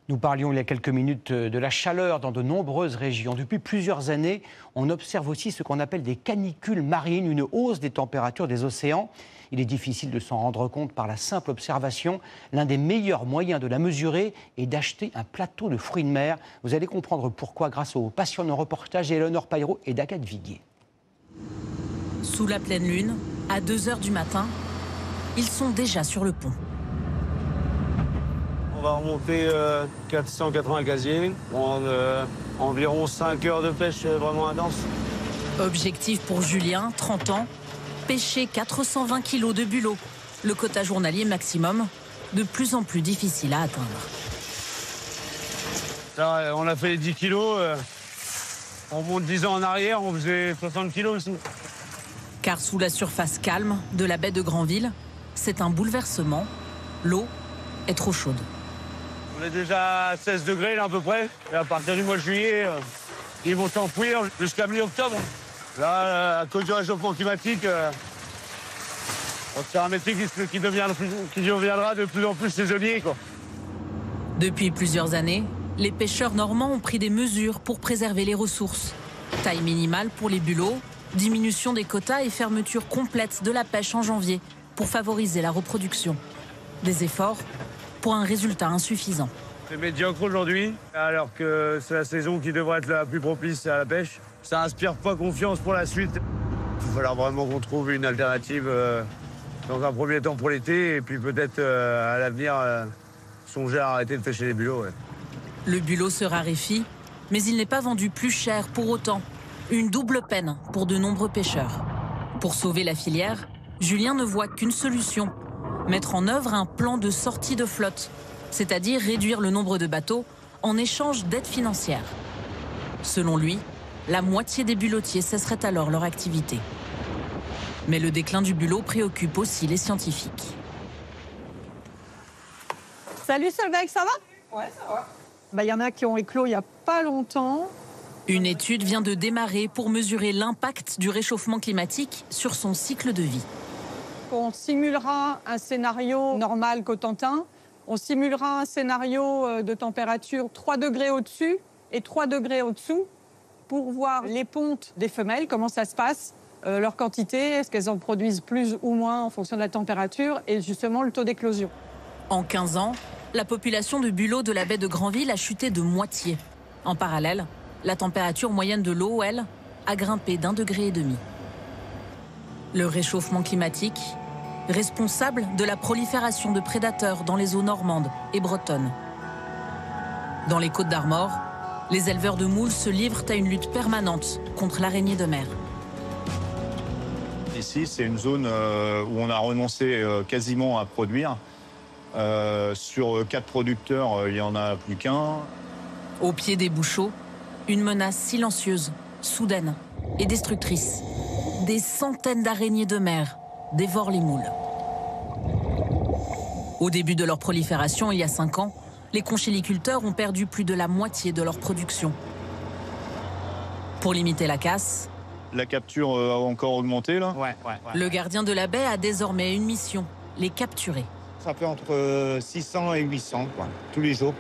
Nous parlions il y a quelques minutes de la chaleur dans de nombreuses régions. Depuis plusieurs années, on observe aussi ce qu'on appelle des canicules marines, une hausse des températures des océans. Il est difficile de s'en rendre compte par la simple observation. L'un des meilleurs moyens de la mesurer est d'acheter un plateau de fruits de mer. Vous allez comprendre pourquoi grâce au passionnant reportage d'Éléonore Paillereau et d'Agathe Viguier. Sous la pleine lune, à 2 h du matin, ils sont déjà sur le pont. On va remonter 480 casiers, environ 5 heures de pêche vraiment intense. Objectif pour Julien, 30 ans, pêcher 420 kg de bulots, le quota journalier maximum, de plus en plus difficile à atteindre. Là, on a fait les 10 kilos, on monte 10 ans en arrière, on faisait 60 kilos aussi. Car sous la surface calme de la baie de Granville, c'est un bouleversement. L'eau est trop chaude. On est déjà à 16 degrés là à peu près. Et à partir du mois de juillet, ils vont s'enfouir jusqu'à mi-octobre. Là, à cause du réchauffement climatique, c'est un métier qui deviendra de plus en plus saisonnier, quoi. Depuis plusieurs années, les pêcheurs normands ont pris des mesures pour préserver les ressources. Taille minimale pour les bulots, diminution des quotas et fermeture complète de la pêche en janvier pour favoriser la reproduction. Des efforts pour un résultat insuffisant. C'est médiocre aujourd'hui, alors que c'est la saison qui devrait être la plus propice à la pêche. Ça inspire pas confiance pour la suite. Il va falloir vraiment qu'on trouve une alternative dans un premier temps pour l'été et puis peut-être à l'avenir songer à arrêter de pêcher les bulots. Ouais. Le bulot se raréfie, mais il n'est pas vendu plus cher pour autant. Une double peine pour de nombreux pêcheurs. Pour sauver la filière, Julien ne voit qu'une solution. Mettre en œuvre un plan de sortie de flotte, c'est-à-dire réduire le nombre de bateaux en échange d'aides financières. Selon lui, la moitié des bulotiers cesseraient alors leur activité. Mais le déclin du bulot préoccupe aussi les scientifiques. Salut Solveig, ça va? Ouais, ça va. Y en a qui ont éclos il n'y a pas longtemps. Une étude vient de démarrer pour mesurer l'impact du réchauffement climatique sur son cycle de vie. On simulera un scénario normal Cotentin. On simulera un scénario de température 3 degrés au-dessus et 3 degrés au-dessous pour voir les pontes des femelles, comment ça se passe, leur quantité, est-ce qu'elles en produisent plus ou moins en fonction de la température et justement le taux d'éclosion. En 15 ans, la population de bulots de la baie de Granville a chuté de moitié. En parallèle, la température moyenne de l'eau, elle, a grimpé d'1,5 degré. Le réchauffement climatique, responsable de la prolifération de prédateurs dans les eaux normandes et bretonnes. Dans les Côtes d'Armor, les éleveurs de moules se livrent à une lutte permanente contre l'araignée de mer. Ici, c'est une zone où on a renoncé quasiment à produire. Sur 4 producteurs, il n'y en a plus qu'un. Au pied des bouchots, une menace silencieuse, soudaine et destructrice. Des centaines d'araignées de mer dévorent les moules. Au début de leur prolifération, il y a 5 ans, les conchyliculteurs ont perdu plus de la moitié de leur production. Pour limiter la casse, la capture a encore augmenté, là. Ouais. Le gardien de la baie a désormais une mission, les capturer. Ça fait entre 600 et 800, quoi. Tous les jours.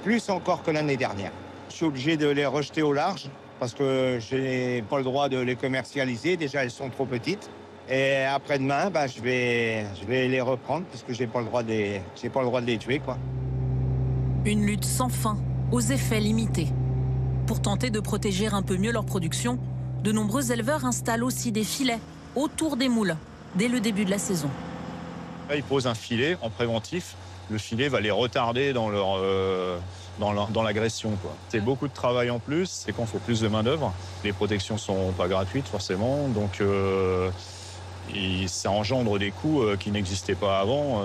Plus encore que l'année dernière. Je suis obligé de les rejeter au large parce que je n'ai pas le droit de les commercialiser. Déjà, elles sont trop petites. Et après-demain, je vais les reprendre parce que j'ai pas le droit de les tuer, quoi. Une lutte sans fin, aux effets limités. Pour tenter de protéger un peu mieux leur production, de nombreux éleveurs installent aussi des filets autour des moules dès le début de la saison. Là, ils posent un filet en préventif. Le filet va les retarder dans l'agression, quoi. C'est beaucoup de travail en plus, c'est qu'on faut plus de main-d'œuvre. Les protections sont pas gratuites forcément, donc ça engendre des coûts qui n'existaient pas avant.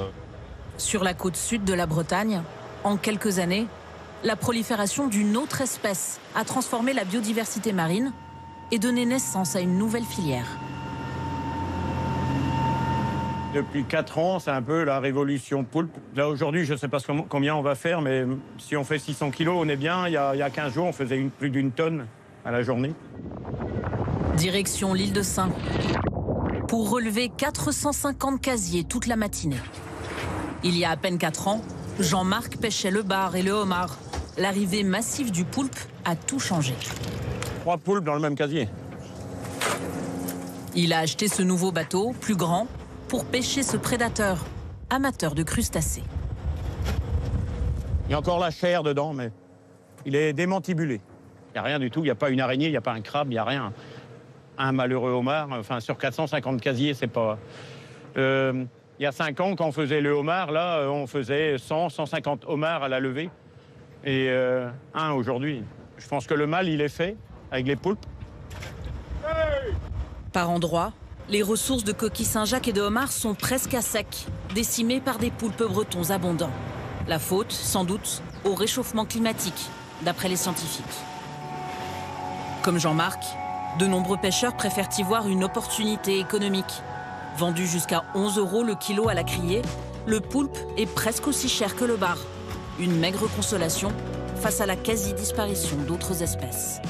Sur la côte sud de la Bretagne, en quelques années, la prolifération d'une autre espèce a transformé la biodiversité marine et donné naissance à une nouvelle filière. Depuis 4 ans, c'est un peu la révolution poulpe. Là, aujourd'hui, je ne sais pas combien on va faire, mais si on fait 600 kilos, on est bien. Il y a 15 jours, on faisait plus d'1 tonne à la journée. Direction l'île de Saint, pour relever 450 casiers toute la matinée. Il y a à peine 4 ans, Jean-Marc pêchait le bar et le homard. L'arrivée massive du poulpe a tout changé. 3 poulpes dans le même casier. Il a acheté ce nouveau bateau, plus grand, pour pêcher ce prédateur, amateur de crustacés. Il y a encore la chair dedans, mais il est démantibulé. Il n'y a rien du tout, il n'y a pas une araignée, il n'y a pas un crabe, il n'y a rien. Un malheureux homard, enfin sur 450 casiers, c'est pas... il y a 5 ans, quand on faisait le homard, là, on faisait 100, 150 homards à la levée. Et un aujourd'hui. Je pense que le mal, il est fait avec les poulpes. Par endroits, les ressources de coquilles Saint-Jacques et de homards sont presque à sec, décimées par des poulpes bretons abondants. La faute, sans doute, au réchauffement climatique, d'après les scientifiques. Comme Jean-Marc, de nombreux pêcheurs préfèrent y voir une opportunité économique. Vendu jusqu'à 11 € le kilo à la criée, le poulpe est presque aussi cher que le bar. Une maigre consolation face à la quasi-disparition d'autres espèces.